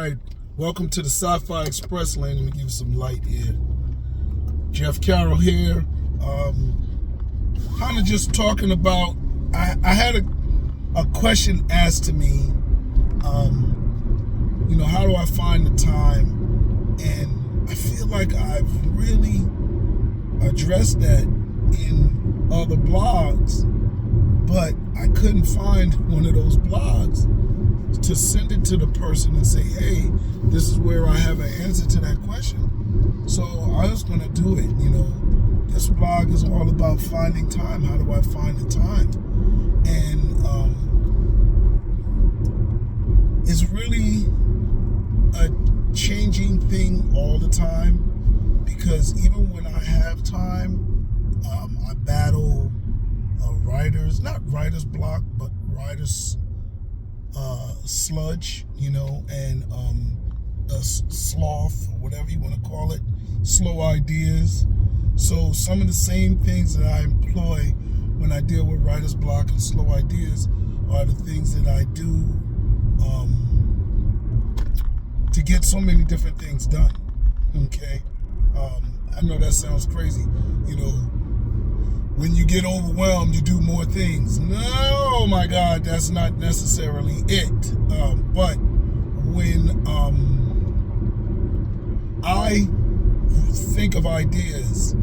right, welcome to the Sci-Fi Express lane. Let me give you some light here. Jeff Carroll here. Kind of just talking about, I had a question asked to me, how do I find the time? And I feel like I've really addressed that in other blogs, but I couldn't find one of those blogs to send it to the person and say, hey, this is where I have an answer to that question. So I was going to do it. This blog is all about finding time. How do I find the time? And it's really a changing thing all the time, because even when I have time, I battle not writer's block, but writer's sludge, and sloth, or whatever you want to call it, slow ideas. So some of the same things that I employ when I deal with writer's block and slow ideas are the things that I do to get so many different things done. Okay, I know that sounds crazy. When you get overwhelmed, you do more things. No, my God, that's not necessarily it. But when I think of ideas,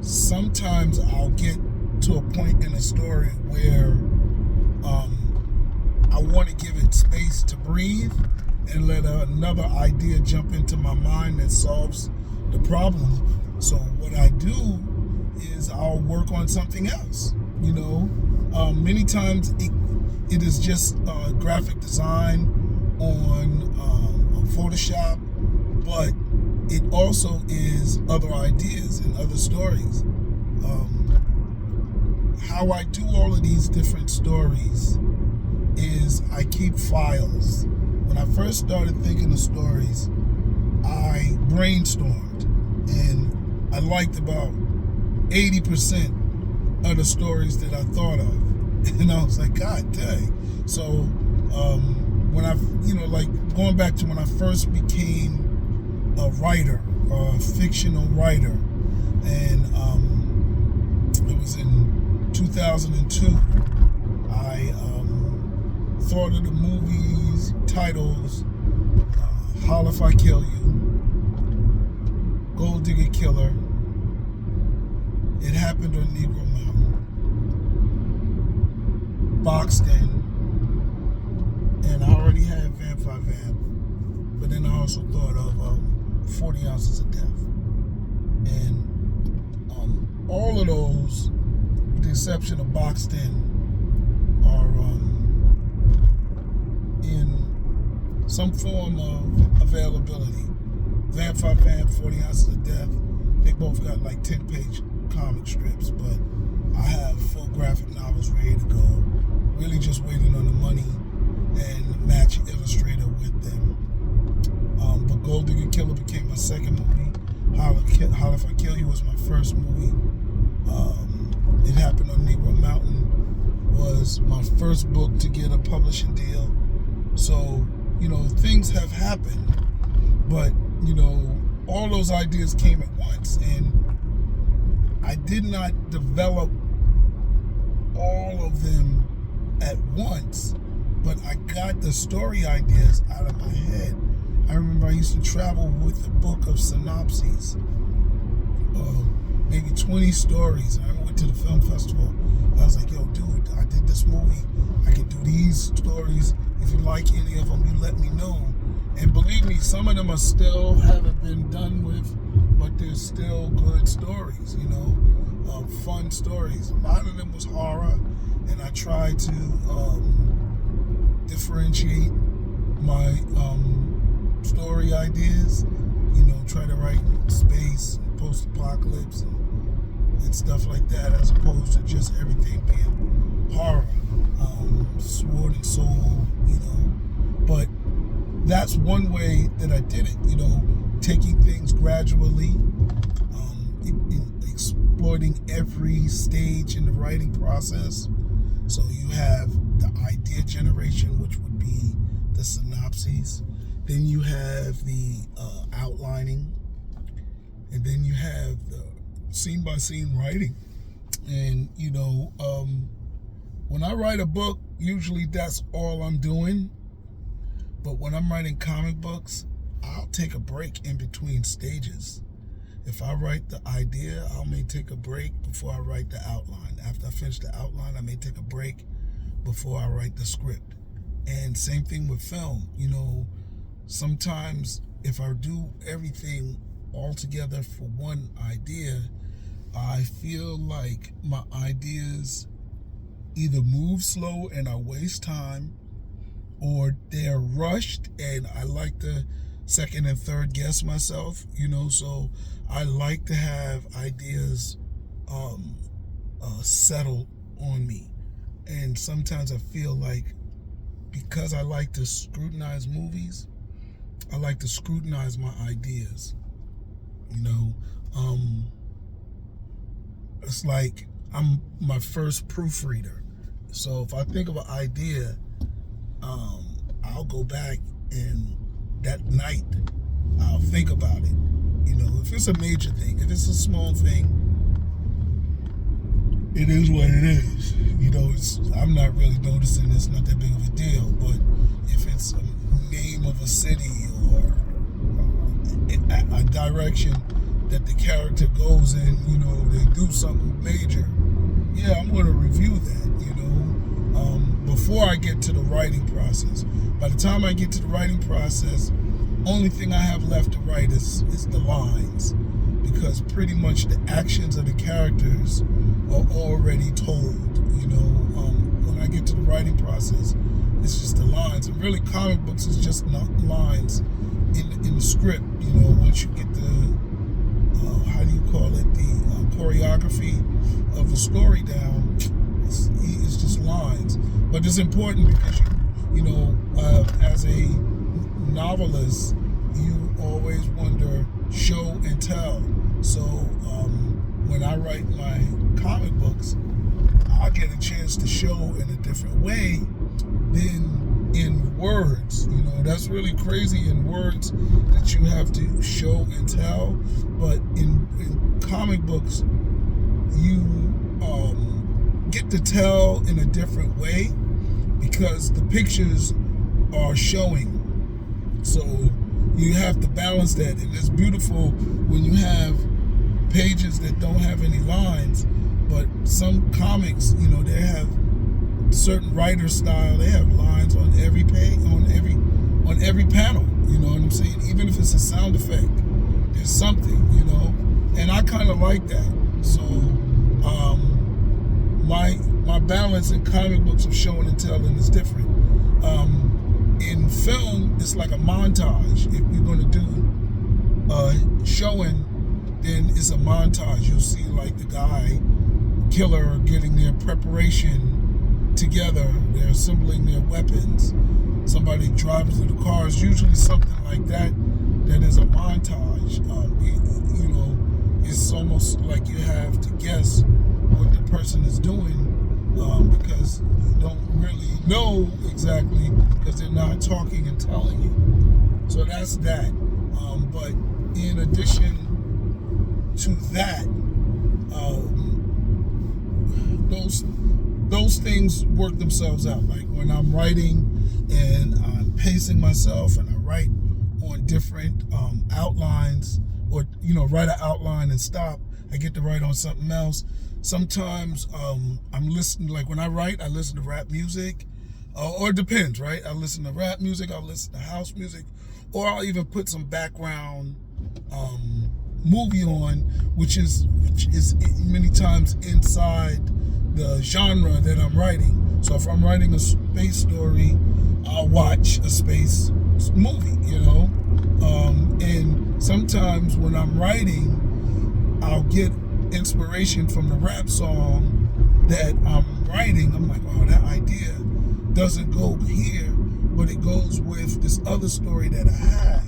sometimes I'll get to a point in a story where I want to give it space to breathe and let another idea jump into my mind that solves the problem. So what I do is I'll work on something else. Many times it is just graphic design on Photoshop, but it also is other ideas and other stories. How I do all of these different stories is I keep files. When I first started thinking of stories, I brainstormed, and I liked about 80% of the stories that I thought of. And I was like, God dang. So when I, going back to when I first became a writer, a fictional writer, and it was in 2002, I thought of the movies, titles, Holler If I Kill You, Gold Digger Killer, It Happened on Negro Mountain, Boxed In, and I already had Vamp by Vamp, but then I also thought of 40 Ounces of Death. And all of those, with the exception of Boxed In, are in some form of availability. Vamp by Vamp, 40 Ounces of Death, they both got like 10-page comic strips, but I have full graphic novels ready to go. Really just waiting on the money and match illustrator with them. But Gold Digger Killer became my second movie. Holler If I Kill You was my first movie. It Happened on Negro Mountain was my first book to get a publishing deal. So, things have happened, but, all those ideas came at once, and I did not develop all of them at once, but I got the story ideas out of my head. I remember I used to travel with a book of synopses, maybe 20 stories. I went to the film festival. I was like, yo, dude, I did this movie. I can do these stories. If you like any of them, you let me know. And believe me, some of them are still haven't been done with, but they're still good stories, fun stories. A lot of them was horror, and I tried to differentiate my story ideas, try to write space, post-apocalypse, and stuff like that, as opposed to just everything being horror, sword and soul, but that's one way that I did it, taking things gradually, exploiting every stage in the writing process. So you have the idea generation, which would be the synopses. Then you have the outlining, and then you have the scene by scene writing. And when I write a book, usually that's all I'm doing. But when I'm writing comic books, I'll take a break in between stages. If I write the idea, I may take a break before I write the outline. After I finish the outline, I may take a break before I write the script. And same thing with film. Sometimes if I do everything all together for one idea, I feel like my ideas either move slow and I waste time, or they're rushed and I like to second and third guess myself, so I like to have ideas settle on me. And sometimes I feel like, because I like to scrutinize movies, I like to scrutinize my ideas. It's like I'm my first proofreader. So if I think of an idea, I'll go back and that night I'll think about it. If it's a major thing, if it's a small thing, it is what it is. I'm not really noticing it's not that big of a deal. But if it's a name of a city or a direction that the character goes in, they do something major, yeah, I'm going to review that, before I get to the writing process. By the time I get to the writing process, only thing I have left to write is the lines, because pretty much the actions of the characters are already told. When I get to the writing process, it's just the lines. And really, comic books is just not lines in the script. Once you get the how do you call it, the choreography of the story down, it's just lines. But it's important because as a novelist, you always wonder show and tell. So when I write my comic books, I'll get a chance to show in a different way than in words. That's really crazy, in words that you have to show and tell. But in comic books, you get to tell in a different way because the pictures are showing. So you have to balance that. And it's beautiful when you have pages that don't have any lines, but some comics, they have certain writer style. They have lines on every page, on every panel. You know what I'm saying? Even if it's a sound effect, there's something, and I kind of like that. So my balance in comic books of showing and telling is different. In film, it's like a montage. If you're going to do showing, then it's a montage. You'll see like the guy, killer, getting their preparation together. They're assembling their weapons. Somebody driving through the cars. Usually something like that. That is a montage. It's almost like you have to guess what the person is doing because you don't really know exactly because they're not talking and telling you. So that's that. But in addition to that, those things work themselves out. Like when I'm writing and I'm pacing myself and I write on different outlines, or write an outline and stop, I get to write on something else. Sometimes I'm listening, like when I write, I listen to rap music, or it depends, right? I listen to rap music, I'll listen to house music, or I'll even put some background movie on, which is many times inside the genre that I'm writing. So if I'm writing a space story, I'll watch a space movie, and sometimes when I'm writing, I'll get inspiration from the rap song that I'm writing. I'm like, oh, that idea doesn't go here, but it goes with this other story that I have.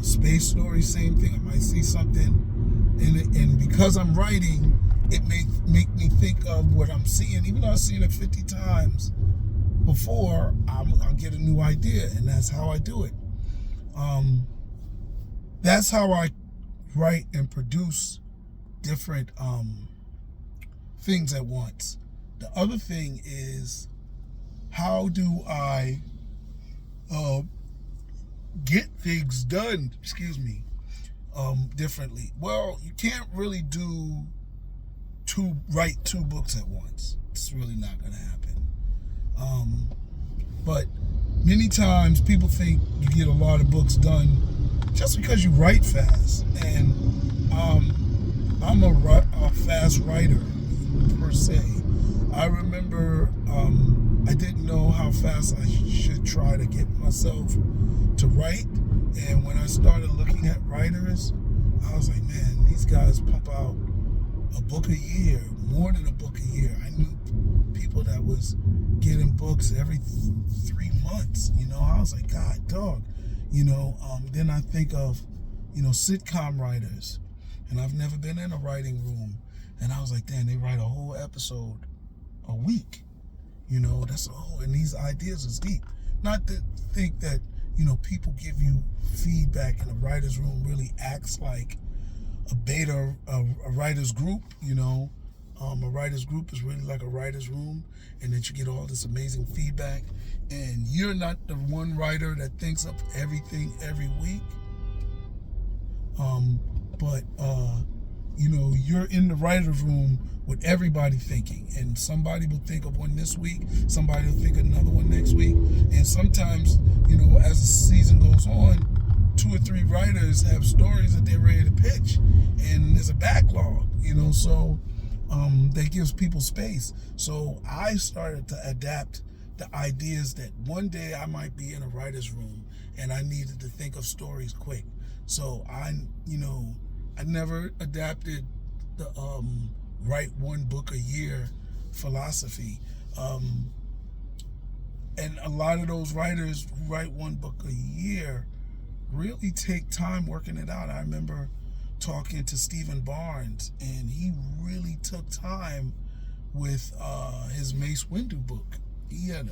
Space story, same thing. I might see something, and because I'm writing, it may make me think of what I'm seeing. Even though I've seen it 50 times before, I'll get a new idea, and that's how I do it. That's how I write and produce different things at once. The other thing is, how do I get things done, differently? Well, you can't really write two books at once. It's really not going to happen. But many times people think you get a lot of books done just because you write fast. And I'm a fast writer, per se. I remember I didn't know how fast I should try to get myself to write. And when I started looking at writers, I was like, man, these guys pump out a book a year, more than a book a year. I knew people that was getting books every 3 months. I was like, God, dog. Then I think of, sitcom writers, and I've never been in a writing room, and I was like, damn, they write a whole episode a week. And these ideas is deep. Not to think that, people give you feedback in a writer's room really acts like a writer's group. A writer's group is really like a writer's room, and that you get all this amazing feedback, and you're not the one writer that thinks of everything every week. But you're in the writer's room with everybody thinking, and somebody will think of one this week, somebody will think of another one next week, and sometimes, as the season goes on, 2 or 3 writers have stories that they're ready to pitch, and there's a backlog, so that gives people space. So I started to adapt the ideas that one day I might be in a writer's room and I needed to think of stories quick. So I never adapted the write one book a year philosophy. And a lot of those writers who write one book a year really take time working it out. I remember talking to Stephen Barnes, and he really took time with his Mace Windu book. He had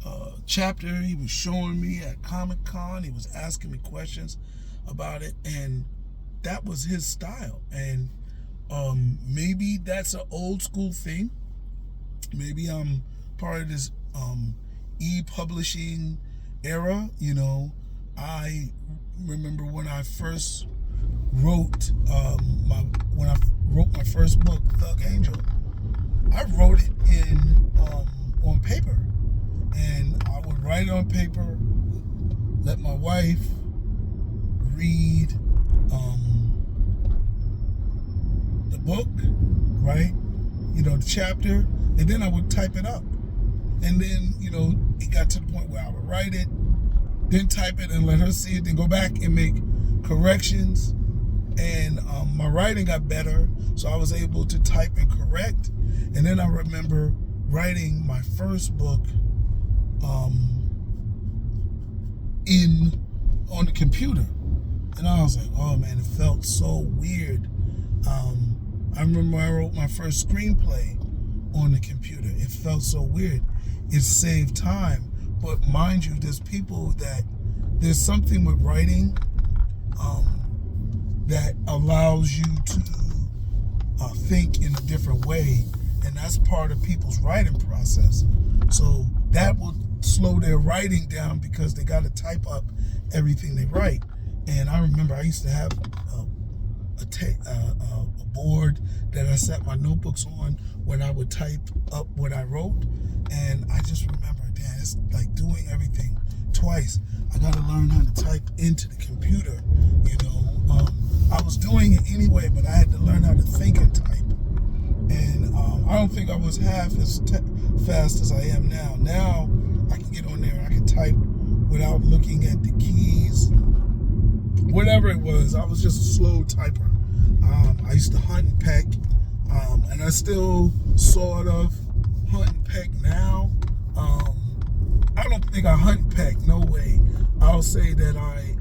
a chapter he was showing me at Comic-Con. He was asking me questions about it, and that was his style. And maybe that's an old school thing. Maybe I'm part of this e-publishing era. I remember when I first wrote my first book, Thug Angel. I wrote it on paper, and I would write it on paper, let my wife read the book, right? The chapter, and then I would type it up. And then, it got to the point where I would write it, then type it and let her see it, then go back and make corrections. And my writing got better, so I was able to type and correct. And then I remember writing my first book on the computer. And I was like, oh man, it felt so weird. I remember I wrote my first screenplay on the computer. It felt so weird. It saved time. But mind you, there's something with writing that allows you to think in a different way. And that's part of people's writing process. So that will slow their writing down because they got to type up everything they write. And I remember I used to have a board that I set my notebooks on when I would type up what I wrote. And I just remember, damn, it's like doing everything twice. I got to learn how to type into the computer. I was doing it anyway, but I had to learn how to think and type. And I don't think I was half as fast as I am now. Now I can get on there and I can type without looking at the keys. Whatever it was, I was just a slow typer. I used to hunt and peck, and I still sort of hunt and peck now. I don't think I hunt and peck, no way. I'll say that I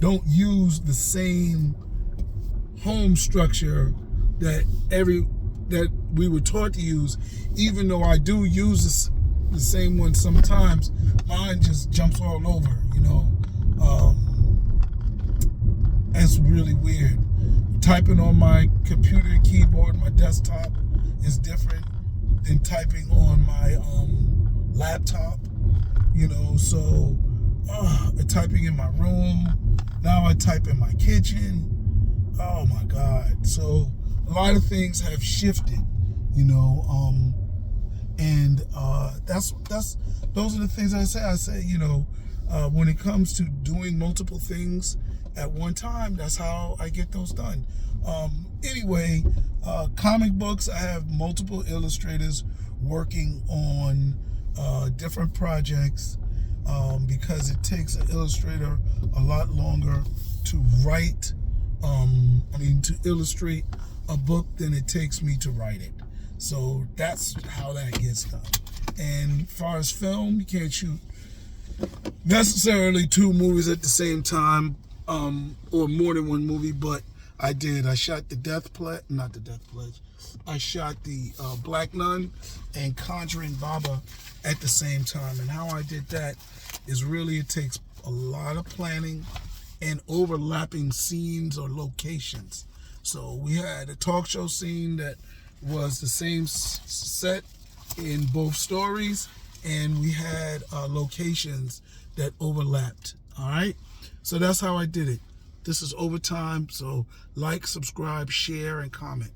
don't use the same home structure that we were taught to use, even though I do use the same one sometimes. Mine just jumps all over, It's really weird. Typing on my computer keyboard, my desktop, is different than typing on my laptop. So typing in my room. Now I type in my kitchen. Oh my God. So a lot of things have shifted, and those are the things I say. I say, when it comes to doing multiple things at one time, that's how I get those done. Anyway, comic books, I have multiple illustrators working on different projects because it takes an illustrator a lot longer to write, to illustrate a book than it takes me to write it. So that's how that gets done. And as far as film, you can't shoot necessarily 2 movies at the same time, or more than 1 movie, but I did. I shot I shot the Black Nun and Conjuring Baba at the same time. And how I did that is really, it takes a lot of planning and overlapping scenes or locations. So we had a talk show scene that was the same set in both stories, and we had locations that overlapped. All right, so that's how I did it. This is Overtime, so like, subscribe, share, and comment.